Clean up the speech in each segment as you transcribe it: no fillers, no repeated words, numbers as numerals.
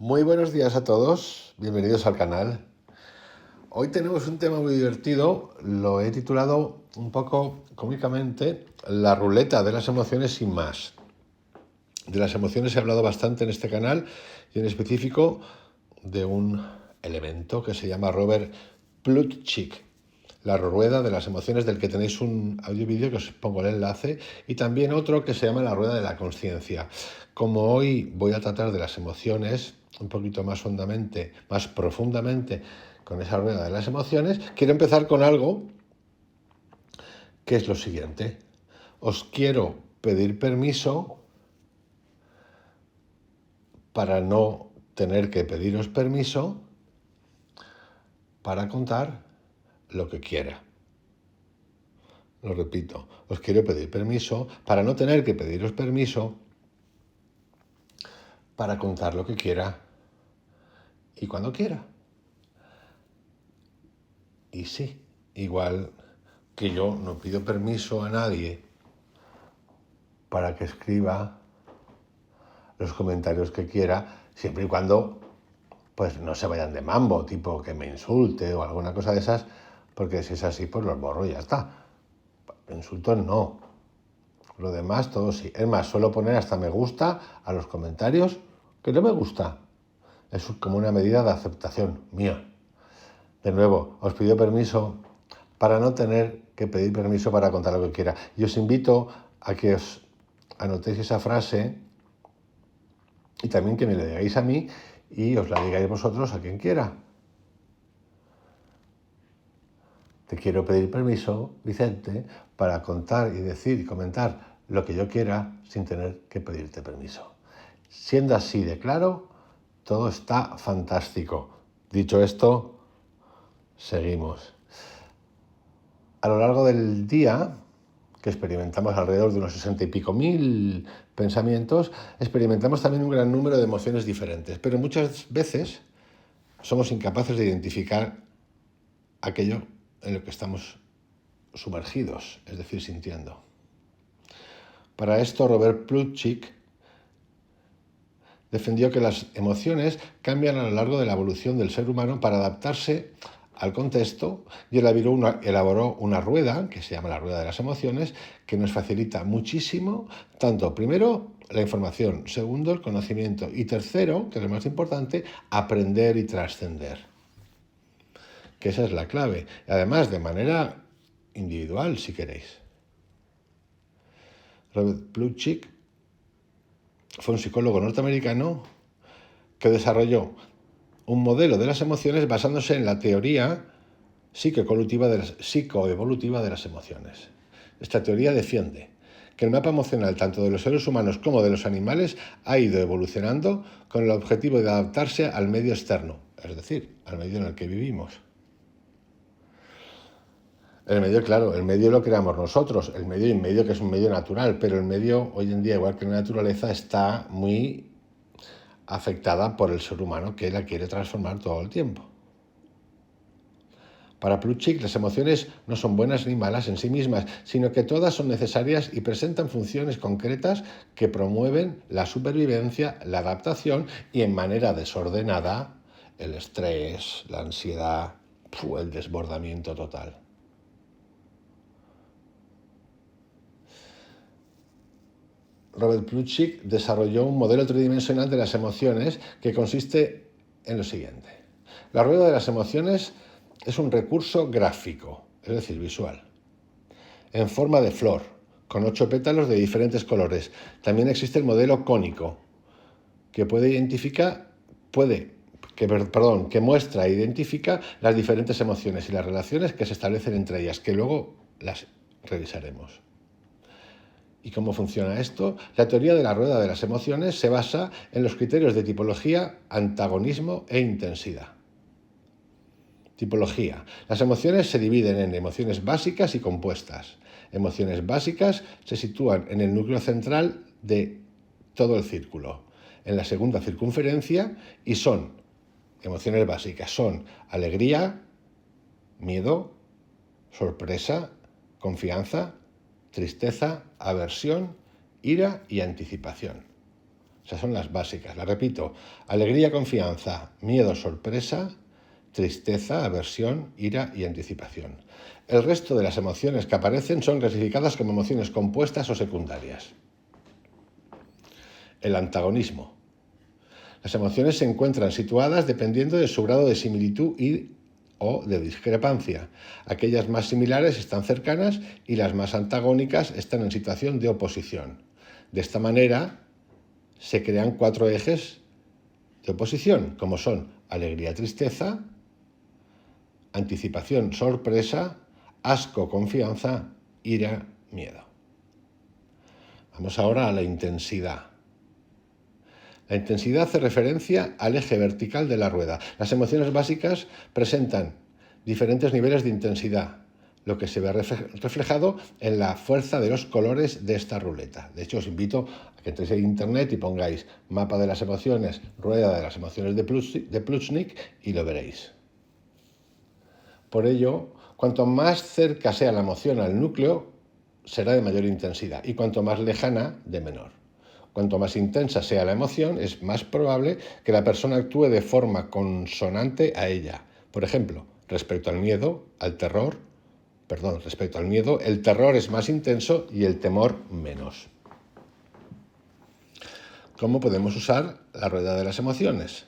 Muy buenos días a todos, bienvenidos al canal. Hoy tenemos un tema muy divertido, lo he titulado un poco cómicamente La ruleta de las emociones sin más. De las emociones he hablado bastante en este canal y en específico de un elemento que se llama Robert Plutchik, la rueda de las emociones, del que tenéis un audio vídeo que os pongo el enlace, y también otro que se llama la rueda de la conciencia. Como hoy voy a tratar de las emociones un poquito más hondamente, más profundamente, con esa rueda de las emociones, quiero empezar con algo que es lo siguiente. Os quiero pedir permiso para no tener que pediros permiso para contar lo que quiera. Lo repito, os quiero pedir permiso para no tener que pediros permiso para contar lo que quiera y cuando quiera. Y sí, igual que yo no pido permiso a nadie para que escriba los comentarios que quiera, siempre y cuando pues no se vayan de mambo, tipo que me insulte o alguna cosa de esas, porque si es así, pues los borro y ya está. Insultos no. Lo demás, todo sí. Es más, suelo poner hasta me gusta a los comentarios que no me gusta. Es como una medida de aceptación mía. De nuevo, os pido permiso para no tener que pedir permiso para contar lo que quiera. Y os invito a que os anotéis esa frase y también que me la digáis a mí y os la digáis vosotros a quien quiera. Te quiero pedir permiso, Vicente, para contar y decir y comentar lo que yo quiera sin tener que pedirte permiso. Siendo así de claro, todo está fantástico. Dicho esto, seguimos. A lo largo del día, que experimentamos alrededor de unos 60 y pico mil pensamientos, experimentamos también un gran número de emociones diferentes, pero muchas veces somos incapaces de identificar aquello en lo que estamos sumergidos, es decir, sintiendo. Para esto, Robert Plutchik defendió que las emociones cambian a lo largo de la evolución del ser humano para adaptarse al contexto y elaboró una rueda, que se llama la rueda de las emociones, que nos facilita muchísimo, tanto primero la información, segundo el conocimiento y tercero, que es lo más importante, aprender y trascender. Que esa es la clave. Además, de manera individual, si queréis. Robert Plutchik fue un psicólogo norteamericano que desarrolló un modelo de las emociones basándose en la teoría psicoevolutiva de las emociones. Esta teoría defiende que el mapa emocional tanto de los seres humanos como de los animales ha ido evolucionando con el objetivo de adaptarse al medio externo, es decir, al medio en el que vivimos. El medio, claro, el medio lo creamos nosotros, el medio que es un medio natural, pero el medio hoy en día, igual que la naturaleza, está muy afectada por el ser humano que la quiere transformar todo el tiempo. Para Plutchik, las emociones no son buenas ni malas en sí mismas, sino que todas son necesarias y presentan funciones concretas que promueven la supervivencia, la adaptación y, en manera desordenada, el estrés, la ansiedad, el desbordamiento total. Robert Plutchik desarrolló un modelo tridimensional de las emociones que consiste en lo siguiente. La rueda de las emociones es un recurso gráfico, es decir, visual, en forma de flor, con 8 pétalos de diferentes colores. También existe el modelo cónico, que que muestra e identifica las diferentes emociones y las relaciones que se establecen entre ellas, que luego las revisaremos. ¿Y cómo funciona esto? La teoría de la rueda de las emociones se basa en los criterios de tipología, antagonismo e intensidad. Tipología. Las emociones se dividen en emociones básicas y compuestas. Emociones básicas se sitúan en el núcleo central de todo el círculo, en la segunda circunferencia, y son emociones básicas. Son alegría, miedo, sorpresa, confianza, tristeza, aversión, ira y anticipación. Esas son las básicas. Las repito: alegría, confianza, miedo, sorpresa, tristeza, aversión, ira y anticipación. El resto de las emociones que aparecen son clasificadas como emociones compuestas o secundarias. El antagonismo. Las emociones se encuentran situadas dependiendo de su grado de similitud o de discrepancia. Aquellas más similares están cercanas y las más antagónicas están en situación de oposición. De esta manera se crean 4 ejes de oposición, como son alegría, tristeza, anticipación, sorpresa, asco, confianza, ira, miedo. Vamos ahora a la intensidad. La intensidad hace referencia al eje vertical de la rueda. Las emociones básicas presentan diferentes niveles de intensidad, lo que se ve reflejado en la fuerza de los colores de esta ruleta. De hecho, os invito a que entréis en internet y pongáis mapa de las emociones, rueda de las emociones de Plutchik y lo veréis. Por ello, cuanto más cerca sea la emoción al núcleo, será de mayor intensidad, y cuanto más lejana, de menor. Cuanto más intensa sea la emoción, es más probable que la persona actúe de forma consonante a ella. Por ejemplo, respecto al miedo, el terror es más intenso y el temor menos. ¿Cómo podemos usar la rueda de las emociones?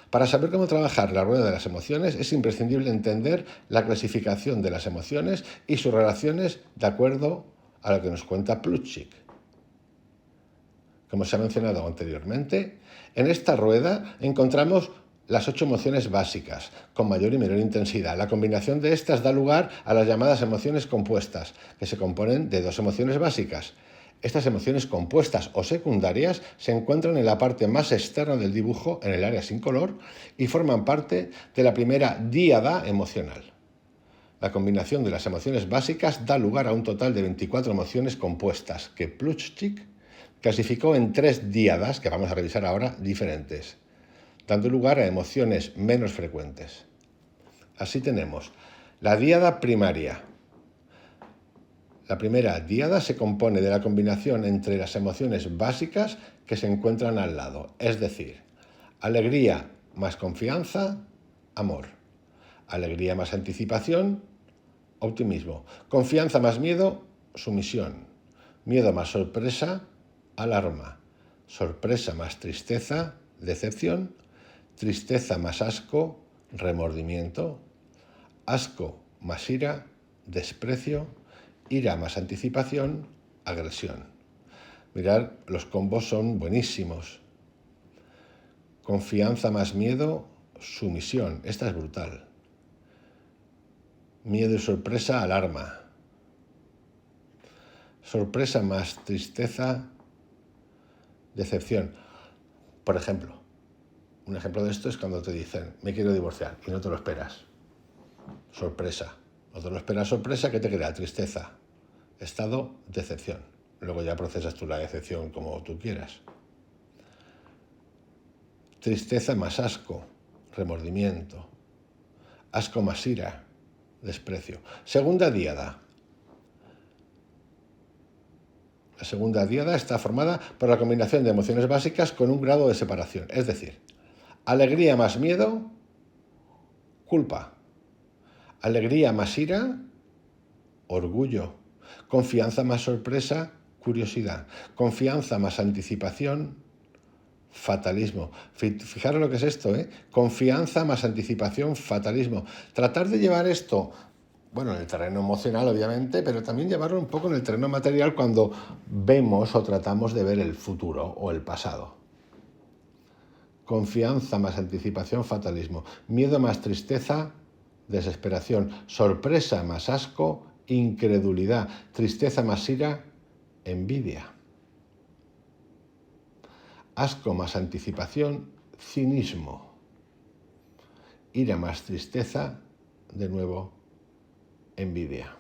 Para saber cómo trabajar la rueda de las emociones es imprescindible entender la clasificación de las emociones y sus relaciones de acuerdo a lo que nos cuenta Plutchik. Como se ha mencionado anteriormente, en esta rueda encontramos las 8 emociones básicas, con mayor y menor intensidad. La combinación de estas da lugar a las llamadas emociones compuestas, que se componen de 2 emociones básicas. Estas emociones compuestas o secundarias se encuentran en la parte más externa del dibujo, en el área sin color, y forman parte de la primera díada emocional. La combinación de las emociones básicas da lugar a un total de 24 emociones compuestas, que Plutchik clasificó en 3 díadas, que vamos a revisar ahora, diferentes, dando lugar a emociones menos frecuentes. Así tenemos la díada primaria. La primera díada se compone de la combinación entre las emociones básicas que se encuentran al lado, es decir, alegría más confianza, amor. Alegría más anticipación, optimismo. Confianza más miedo, sumisión. Miedo más sorpresa, alarma. Sorpresa más tristeza, decepción. Tristeza más asco, remordimiento. Asco más ira, desprecio. Ira más anticipación, agresión. Mirad, los combos son buenísimos. Confianza más miedo, sumisión. Esta es brutal. Miedo y sorpresa, alarma. Sorpresa más tristeza, decepción. Por ejemplo, un ejemplo de esto es cuando te dicen, me quiero divorciar, y no te lo esperas. Sorpresa. No te lo esperas, sorpresa, ¿qué te crea? Tristeza. Estado, decepción. Luego ya procesas tú la decepción como tú quieras. Tristeza más asco, remordimiento. Asco más ira, desprecio. Segunda díada. La segunda díada está formada por la combinación de emociones básicas con un grado de separación. Es decir, alegría más miedo, culpa. Alegría más ira, orgullo. Confianza más sorpresa, curiosidad. Confianza más anticipación, fatalismo. Fijaros lo que es esto, ¿eh? Confianza más anticipación, fatalismo. Tratar de llevar esto, bueno, en el terreno emocional, obviamente, pero también llevarlo un poco en el terreno material cuando vemos o tratamos de ver el futuro o el pasado. Confianza más anticipación, fatalismo. Miedo más tristeza, desesperación. Sorpresa más asco, incredulidad. Tristeza más ira, envidia. Asco más anticipación, cinismo. Ira más tristeza, de nuevo, envidia.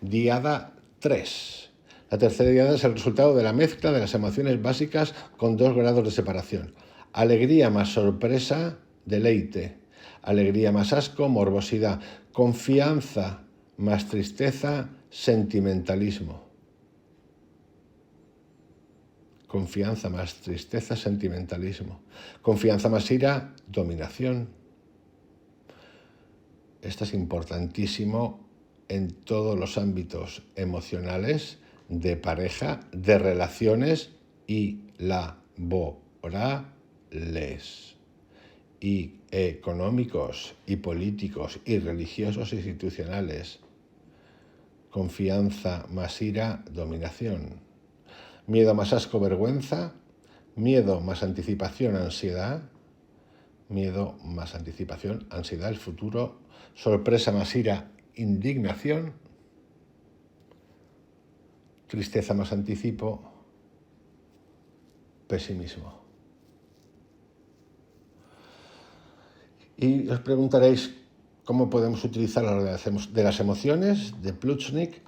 Díada 3. La tercera díada es el resultado de la mezcla de las emociones básicas con 2 grados de separación. Alegría más sorpresa, deleite. Alegría más asco, morbosidad. Confianza más tristeza, sentimentalismo. confianza más tristeza, sentimentalismo. Confianza más ira, dominación. Esto es importantísimo en todos los ámbitos emocionales, de pareja, de relaciones y laborales, y económicos, y políticos, y religiosos, institucionales. Confianza más ira, dominación. Miedo más asco, vergüenza. Miedo más anticipación, ansiedad. Miedo más anticipación, ansiedad, el futuro. Sorpresa más ira, indignación. Tristeza más anticipo, pesimismo. Y os preguntaréis cómo podemos utilizar la rueda de las emociones de Plutchik,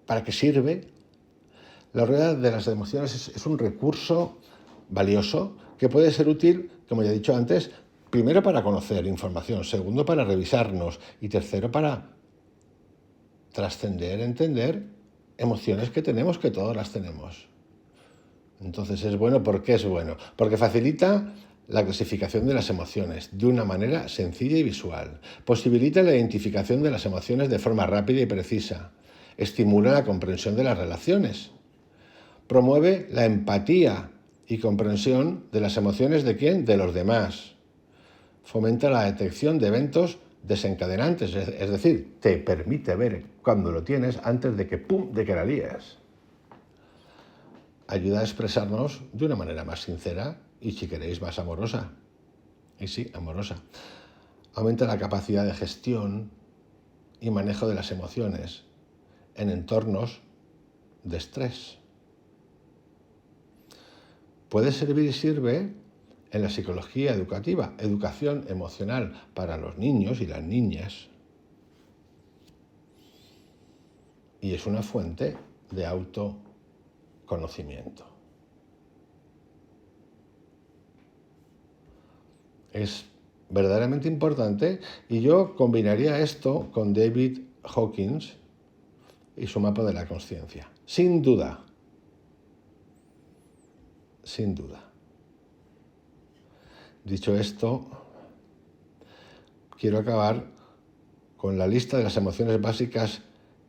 para qué sirve. La rueda de las emociones es un recurso valioso que puede ser útil, como ya he dicho antes, primero para conocer información, segundo para revisarnos y tercero para trascender, entender emociones que tenemos, que todas las tenemos. Entonces es bueno. ¿Por qué es bueno? Porque facilita la clasificación de las emociones de una manera sencilla y visual. Posibilita la identificación de las emociones de forma rápida y precisa. Estimula la comprensión de las relaciones. Promueve la empatía y comprensión de las emociones ¿de quién? De los demás. Fomenta la detección de eventos desencadenantes, es decir, te permite ver cuando lo tienes antes de que la líes. Ayuda a expresarnos de una manera más sincera y, si queréis, más amorosa. Y sí, amorosa. Aumenta la capacidad de gestión y manejo de las emociones en entornos de estrés. Puede servir y sirve en la psicología educativa, educación emocional para los niños y las niñas. Y es una fuente de autoconocimiento. Es verdaderamente importante, y yo combinaría esto con David Hawkins y su mapa de la consciencia. Sin duda. Sin duda. Dicho esto, quiero acabar con la lista de las emociones básicas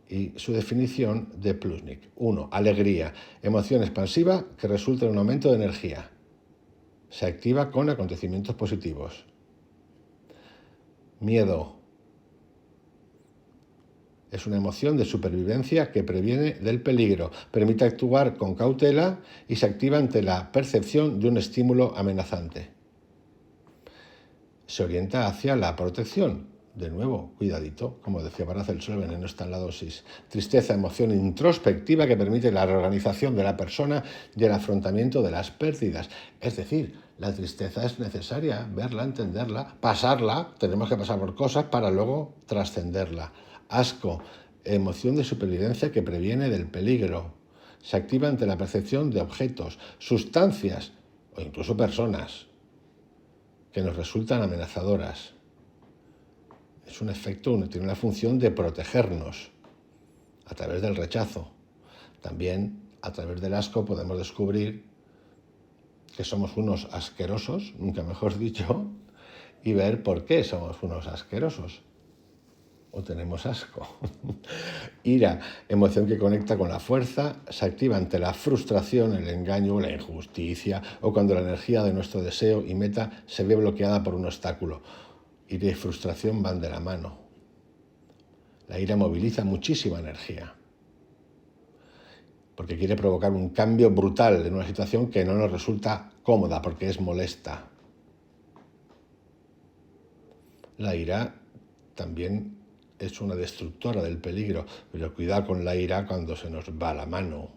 y su definición de Plutchik. 1. Alegría. Emoción expansiva que resulta en un aumento de energía. Se activa con acontecimientos positivos. Miedo. Es una emoción de supervivencia que previene del peligro, permite actuar con cautela y se activa ante la percepción de un estímulo amenazante. Se orienta hacia la protección. De nuevo, cuidadito, como decía Paracelso, el veneno está en la dosis. Tristeza, emoción introspectiva que permite la reorganización de la persona y el afrontamiento de las pérdidas. Es decir, la tristeza es necesaria, verla, entenderla, pasarla, tenemos que pasar por cosas para luego trascenderla. Asco, emoción de supervivencia que previene del peligro. Se activa ante la percepción de objetos, sustancias o incluso personas que nos resultan amenazadoras. Es un efecto, tiene una función de protegernos a través del rechazo. También a través del asco podemos descubrir que somos unos asquerosos, nunca mejor dicho, y ver por qué somos unos asquerosos o tenemos asco. Ira, emoción que conecta con la fuerza, se activa ante la frustración, el engaño, la injusticia o cuando la energía de nuestro deseo y meta se ve bloqueada por un obstáculo. Ira y frustración van de la mano. La ira moviliza muchísima energía porque quiere provocar un cambio brutal en una situación que no nos resulta cómoda porque es molesta. La ira también es una destructora del peligro, pero cuidado con la ira cuando se nos va la mano.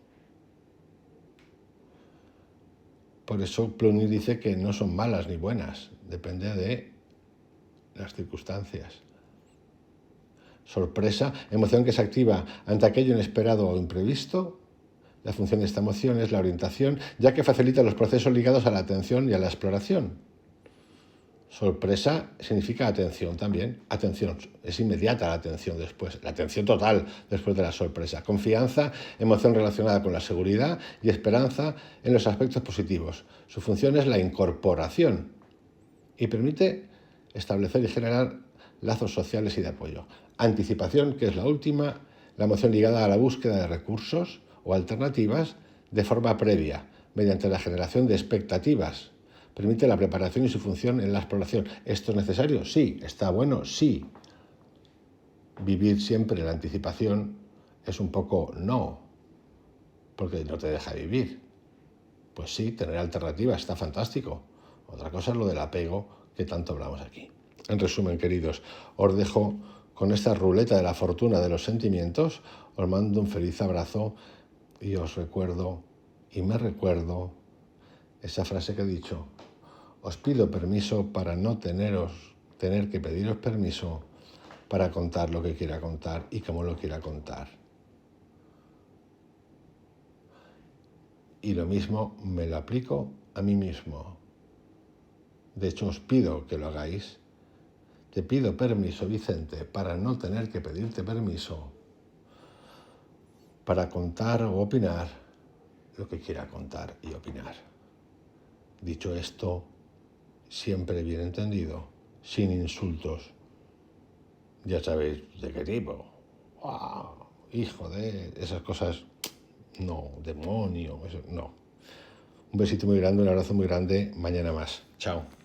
Por eso Plutchik dice que no son malas ni buenas, depende de las circunstancias. Sorpresa, emoción que se activa ante aquello inesperado o imprevisto. La función de esta emoción es la orientación, ya que facilita los procesos ligados a la atención y a la exploración. Sorpresa significa atención también. Atención, es inmediata la atención después, la atención total después de la sorpresa. Confianza, emoción relacionada con la seguridad y esperanza en los aspectos positivos. Su función es la incorporación y permite establecer y generar lazos sociales y de apoyo. Anticipación, que es la última, la emoción ligada a la búsqueda de recursos o alternativas de forma previa, mediante la generación de expectativas. Permite la preparación y su función en la exploración. ¿Esto es necesario? Sí. ¿Está bueno? Sí. Vivir siempre en la anticipación es un poco no, porque no te deja vivir. Pues sí, tener alternativas está fantástico. Otra cosa es lo del apego que tanto hablamos aquí. En resumen, queridos, os dejo con esta ruleta de la fortuna de los sentimientos. Os mando un feliz abrazo y os recuerdo y me recuerdo esa frase que he dicho. Os pido permiso para no tener que pediros permiso para contar lo que quiera contar y cómo lo quiera contar. Y lo mismo me lo aplico a mí mismo. De hecho, os pido que lo hagáis. Te pido permiso, Vicente, para no tener que pedirte permiso para contar o opinar lo que quiera contar y opinar. Dicho esto, siempre bien entendido, sin insultos. Ya sabéis de qué tipo. ¡Wow! Hijo de... Esas cosas, no. Demonio, eso, no. Un besito muy grande, un abrazo muy grande. Mañana más. Chao.